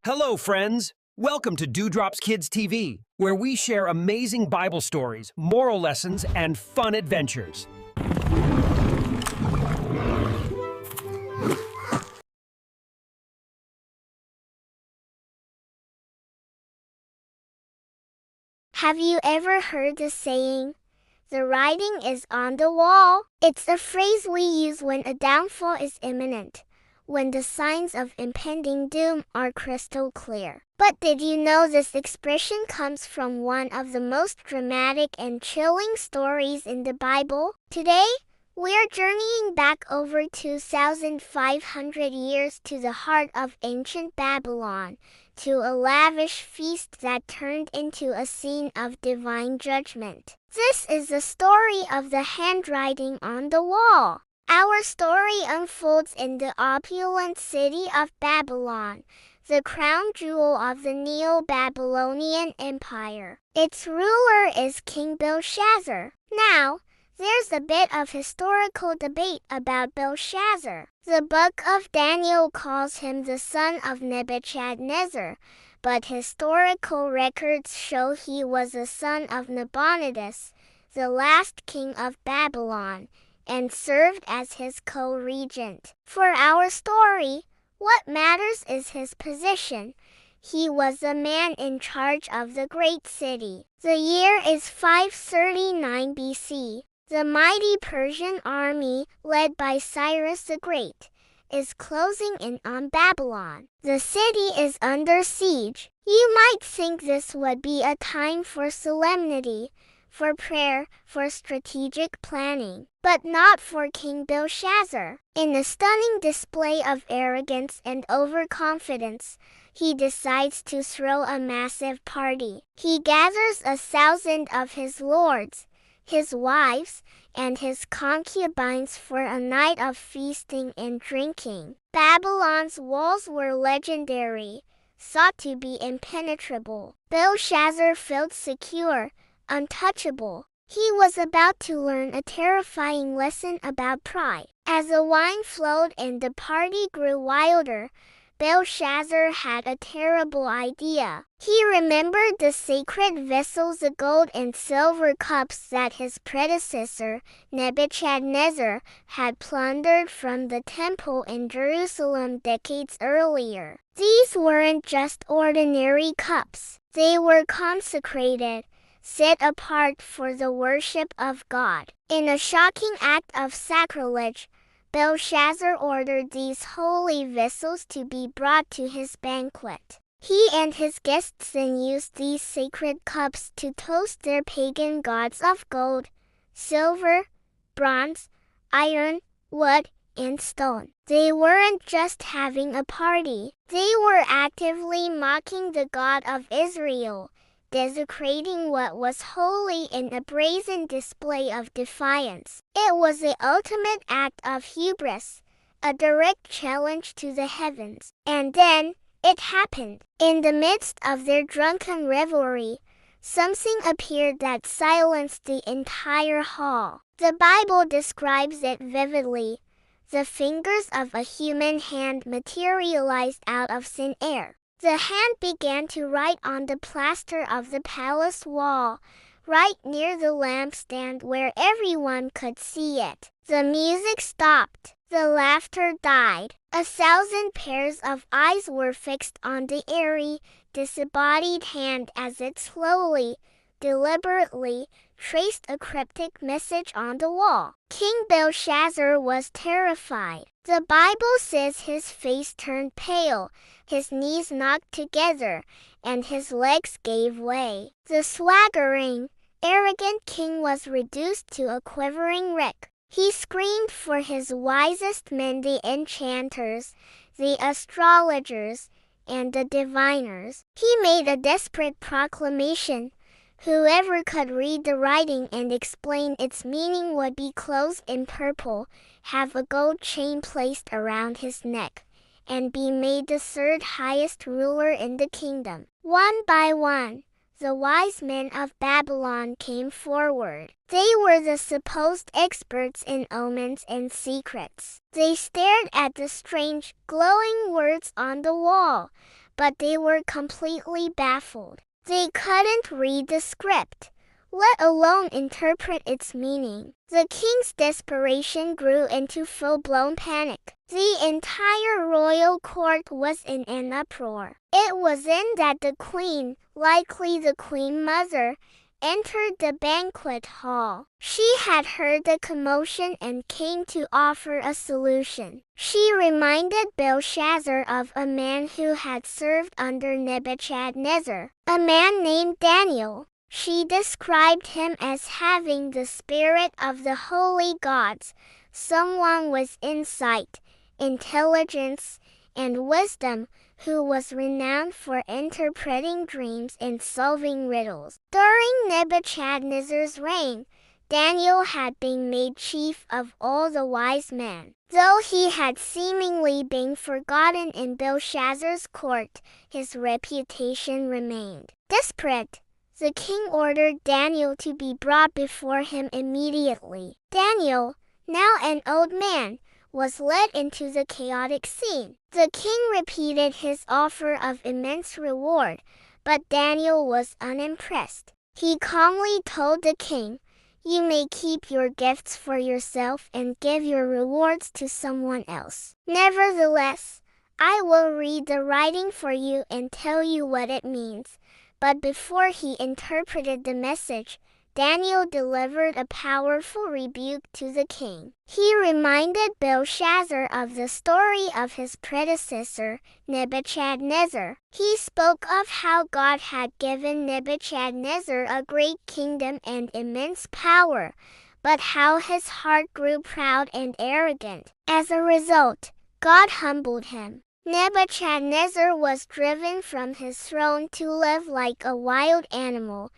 Hello, friends! Welcome to Dewdrops Kids TV, where we share amazing Bible stories, moral lessons, and fun adventures. Have you ever heard the saying, "The writing is on the wall"? It's a phrase we use when a downfall is imminent, when the signs of impending doom are crystal clear. But did you know this expression comes from one of the most dramatic and chilling stories in the Bible? Today, we're journeying back over 2,500 years to the heart of ancient Babylon, to a lavish feast that turned into a scene of divine judgment. This is the story of the handwriting on the wall. Our story unfolds in the opulent city of Babylon, the crown jewel of the Neo-Babylonian Empire. Its ruler is King Belshazzar. Now, there's a bit of historical debate about Belshazzar. The book of Daniel calls him the son of Nebuchadnezzar, but historical records show he was a son of Nabonidus, the last king of Babylon, and served as his co-regent. For our story, what matters is his position. He was the man in charge of the great city. The year is 539 BC. The mighty Persian army, led by Cyrus the Great, is closing in on Babylon. The city is under siege. You might think this would be a time for solemnity, for prayer, for strategic planning, but not for King Belshazzar. In a stunning display of arrogance and overconfidence, he decides to throw a massive party. He gathers 1,000 of his lords, his wives, and his concubines for a night of feasting and drinking. Babylon's walls were legendary, thought to be impenetrable. Belshazzar felt secure, untouchable. He was about to learn a terrifying lesson about pride. As the wine flowed and the party grew wilder, Belshazzar had a terrible idea. He remembered the sacred vessels, the gold and silver cups that his predecessor, Nebuchadnezzar, had plundered from the temple in Jerusalem decades earlier. These weren't just ordinary cups. They were consecrated, set apart for the worship of God. In a shocking act of sacrilege, Belshazzar ordered these holy vessels to be brought to his banquet. He and his guests then used these sacred cups to toast their pagan gods of gold, silver, bronze, iron, wood, and stone. They weren't just having a party. They were actively mocking the God of Israel, desecrating what was holy in a brazen display of defiance. It was the ultimate act of hubris, a direct challenge to the heavens. And then, it happened. In the midst of their drunken revelry, something appeared that silenced the entire hall. The Bible describes it vividly. The fingers of a human hand materialized out of thin air. The hand began to write on the plaster of the palace wall, right near the lampstand where everyone could see it. The music stopped. The laughter died. 1,000 pairs of eyes were fixed on the airy, disembodied hand as it slowly, deliberately, traced a cryptic message on the wall. King Belshazzar was terrified. The Bible says his face turned pale, his knees knocked together, and his legs gave way. The swaggering, arrogant king was reduced to a quivering wreck. He screamed for his wisest men, the enchanters, the astrologers, and the diviners. He made a desperate proclamation. Whoever could read the writing and explain its meaning would be clothed in purple, have a gold chain placed around his neck, and be made the third highest ruler in the kingdom. One by one, the wise men of Babylon came forward. They were the supposed experts in omens and secrets. They stared at the strange, glowing words on the wall, but they were completely baffled. They couldn't read the script, let alone interpret its meaning. The king's desperation grew into full-blown panic. The entire royal court was in an uproar. It was then that the queen, likely the queen mother, entered the banquet hall. She had heard the commotion and came to offer a solution. She reminded Belshazzar of a man who had served under Nebuchadnezzar, a man named Daniel. She described him as having the spirit of the holy gods, someone with insight, intelligence, and wisdom, who was renowned for interpreting dreams and solving riddles. During Nebuchadnezzar's reign, Daniel had been made chief of all the wise men. Though he had seemingly been forgotten in Belshazzar's court, his reputation remained. Desperate, the king ordered Daniel to be brought before him immediately. Daniel, now an old man, was led into the chaotic scene. The king repeated his offer of immense reward, but Daniel was unimpressed. He calmly told the king, "You may keep your gifts for yourself and give your rewards to someone else. Nevertheless, I will read the writing for you and tell you what it means." But before he interpreted the message, Daniel delivered a powerful rebuke to the king. He reminded Belshazzar of the story of his predecessor, Nebuchadnezzar. He spoke of how God had given Nebuchadnezzar a great kingdom and immense power, but how his heart grew proud and arrogant. As a result, God humbled him. Nebuchadnezzar was driven from his throne to live like a wild animal,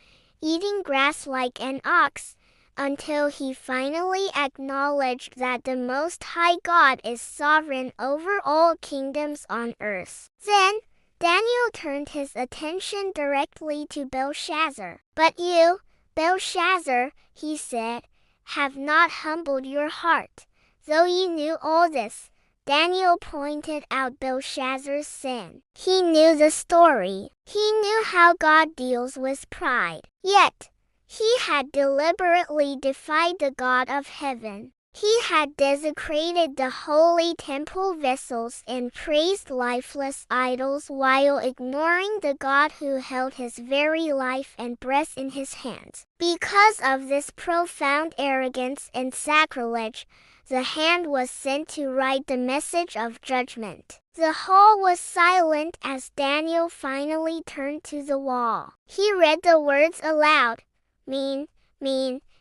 eating grass like an ox, until he finally acknowledged that the Most High God is sovereign over all kingdoms on earth. Then, Daniel turned his attention directly to Belshazzar. "But you, Belshazzar," he said, "have not humbled your heart. Though you knew all this," Daniel pointed out Belshazzar's sin. He knew the story. He knew how God deals with pride. Yet, he had deliberately defied the God of heaven. He had desecrated the holy temple vessels and praised lifeless idols while ignoring the God who held his very life and breath in his hands. Because of this profound arrogance and sacrilege, the hand was sent to write the message of judgment. The hall was silent as Daniel finally turned to the wall. He read the words aloud: mean,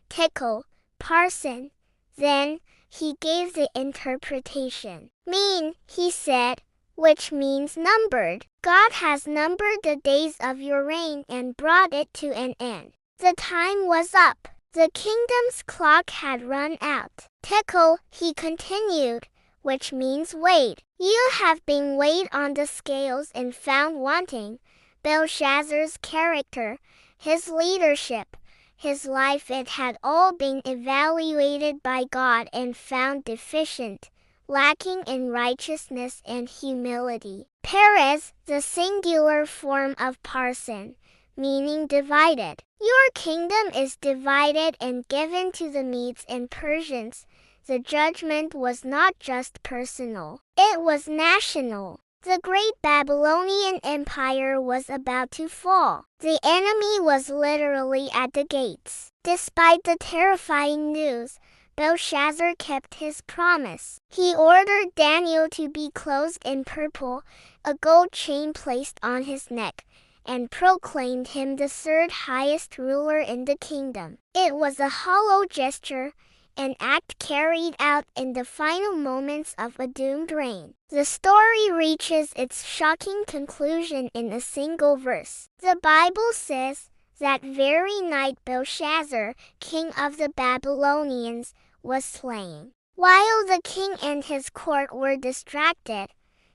tickle, parson. Then, he gave the interpretation. "Mean," he said, which means numbered. "God has numbered the days of your reign and brought it to an end. The time was up. The kingdom's clock had run out." "Tickle," he continued, which means weighed. "You have been weighed on the scales and found wanting. Belshazzar's character, his leadership, his life, it had all been evaluated by God and found deficient, lacking in righteousness and humility." Perez, the singular form of parson, meaning divided. Your kingdom is divided and given to the Medes and Persians. The judgment was not just personal, it was national. The great Babylonian Empire was about to fall. The enemy was literally at the gates. Despite the terrifying news, Belshazzar kept his promise. He ordered Daniel to be clothed in purple, a gold chain placed on his neck, and proclaimed him the third highest ruler in the kingdom. It was a hollow gesture, an act carried out in the final moments of a doomed reign. The story reaches its shocking conclusion in a single verse. The Bible says, "That very night Belshazzar, king of the Babylonians, was slain." While the king and his court were distracted,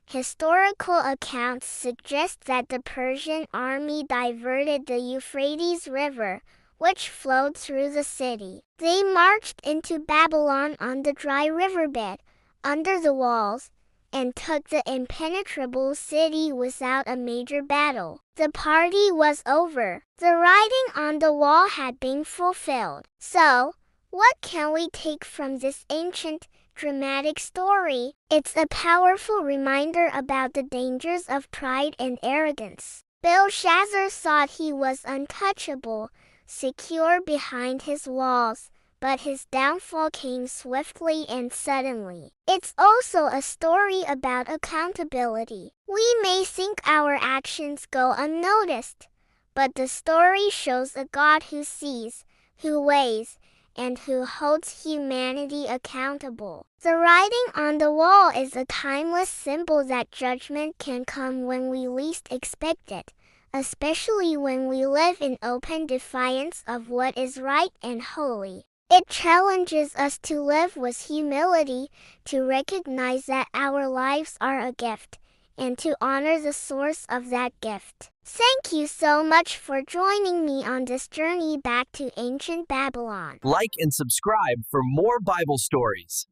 historical accounts suggest that the Persian army diverted the Euphrates River, which flowed through the city. They marched into Babylon on the dry riverbed, under the walls, and took the impenetrable city without a major battle. The party was over. The writing on the wall had been fulfilled. So, what can we take from this ancient, dramatic story? It's a powerful reminder about the dangers of pride and arrogance. Belshazzar thought he was untouchable, secure behind his walls, but his downfall came swiftly and suddenly. It's also a story about accountability. We may think our actions go unnoticed, but the story shows a God who sees, who weighs, and who holds humanity accountable. The writing on the wall is a timeless symbol that judgment can come when we least expect it, especially when we live in open defiance of what is right and holy. It challenges us to live with humility, to recognize that our lives are a gift, and to honor the source of that gift. Thank you so much for joining me on this journey back to ancient Babylon. Like and subscribe for more Bible stories.